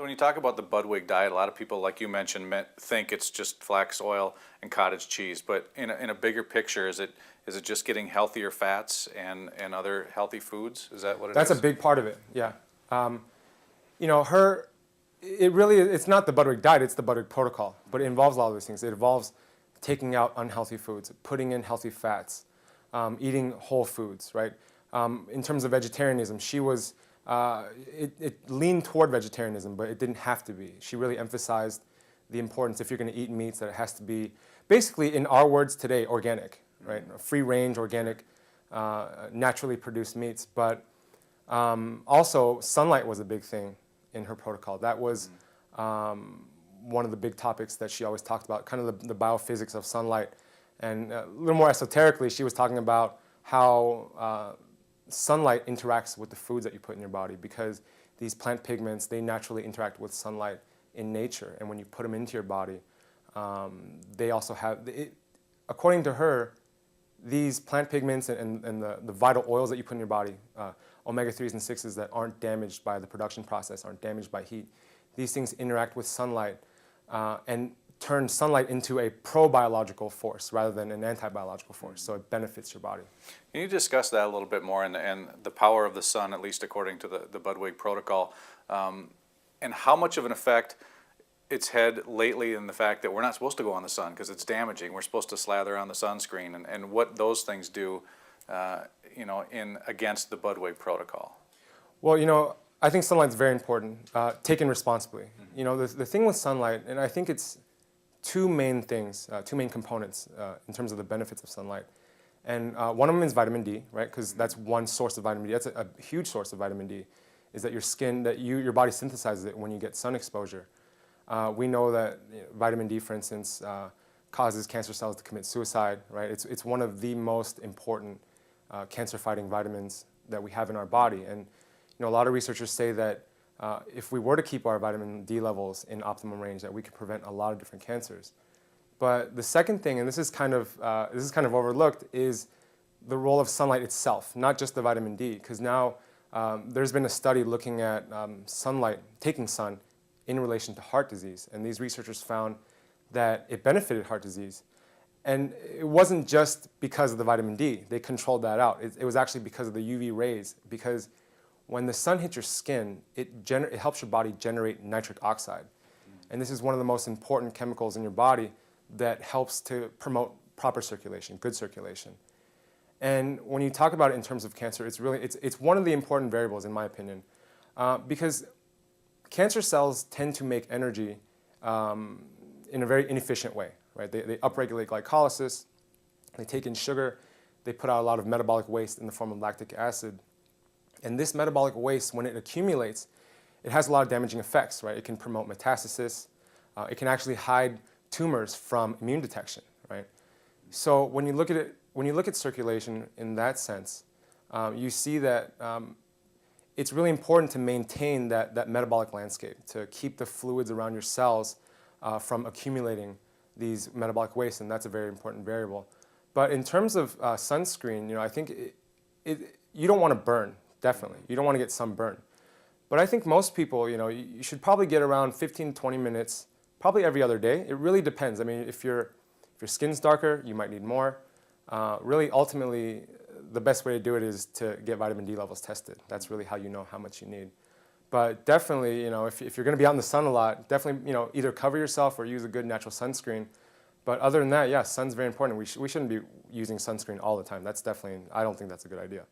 So when you talk about the Budwig diet, a lot of people, like you mentioned, think it's just flax oil and cottage cheese. But in a bigger picture, is it just getting healthier fats and other healthy foods? Is that what it is? That's a big part of it. Yeah. You know, it's not the Budwig diet, it's the Budwig protocol. But it involves a lot of these things. It involves taking out unhealthy foods, putting in healthy fats, eating whole foods, right? In terms of vegetarianism, it leaned toward vegetarianism, but it didn't have to be. She really emphasized the importance, if you're going to eat meats, that it has to be, basically, in our words today, organic, right? Free-range, organic, naturally produced meats. But also, sunlight was a big thing in her protocol. That was one of the big topics that she always talked about, kind of the biophysics of sunlight. And a little more esoterically, she was talking about how sunlight interacts with the foods that you put in your body, because these plant pigments, they naturally interact with sunlight in nature. And when you put them into your body, they also have, according to her, these plant pigments and the vital oils that you put in your body, omega-3s and 6s that aren't damaged by the production process, aren't damaged by heat, these things interact with sunlight and turn sunlight into a pro-biological force rather than an anti-biological force, so it benefits your body. Can you discuss that a little bit more, and the power of the sun, at least according to the Budwig protocol, and how much of an effect it's had lately in the fact that we're not supposed to go on the sun because it's damaging. We're supposed to slather on the sunscreen, and what those things do, you know, against the Budwig protocol. Well, you know, I think sunlight's very important, taken responsibly. You know, the thing with sunlight, and I think it's two main things, two main components in terms of the benefits of sunlight. And one of them is vitamin D, right? Because that's one source of vitamin D. That's a huge source of vitamin D, is that your skin, your body synthesizes it when you get sun exposure. We know that vitamin D, for instance, causes cancer cells to commit suicide, right? It's one of the most important cancer-fighting vitamins that we have in our body. And you know, a lot of researchers say that if we were to keep our vitamin D levels in optimum range, that we could prevent a lot of different cancers. But the second thing, and this is kind of overlooked, is the role of sunlight itself, not just the vitamin D. Because now there's been a study looking at sunlight, taking sun, in relation to heart disease. And these researchers found that it benefited heart disease. And it wasn't just because of the vitamin D. They controlled that out. It was actually because of the UV rays. Because when the sun hits your skin, it helps your body generate nitric oxide. And this is one of the most important chemicals in your body that helps to promote proper circulation, good circulation. And when you talk about it in terms of cancer, it's one of the important variables, in my opinion, because cancer cells tend to make energy in a very inefficient way, right? They upregulate glycolysis, they take in sugar, they put out a lot of metabolic waste in the form of lactic acid. And this metabolic waste, when it accumulates, it has a lot of damaging effects, right? It can promote metastasis. It can actually hide tumors from immune detection, right? So when you look at it, when you look at circulation in that sense, you see that it's really important to maintain that metabolic landscape, to keep the fluids around your cells from accumulating these metabolic wastes, and that's a very important variable. But in terms of sunscreen, you know, I think you don't want to burn, definitely. You don't want to get sunburn. But I think most people, you know, you should probably get around 15 to 20 minutes, probably every other day. It really depends. I mean, if your skin's darker, you might need more. Really, ultimately, the best way to do it is to get vitamin D levels tested. That's really how you know how much you need. But definitely, you know, if you're going to be out in the sun a lot, definitely, you know, either cover yourself or use a good natural sunscreen. But other than that, yeah, sun's very important. We shouldn't be using sunscreen all the time. That's definitely, I don't think that's a good idea.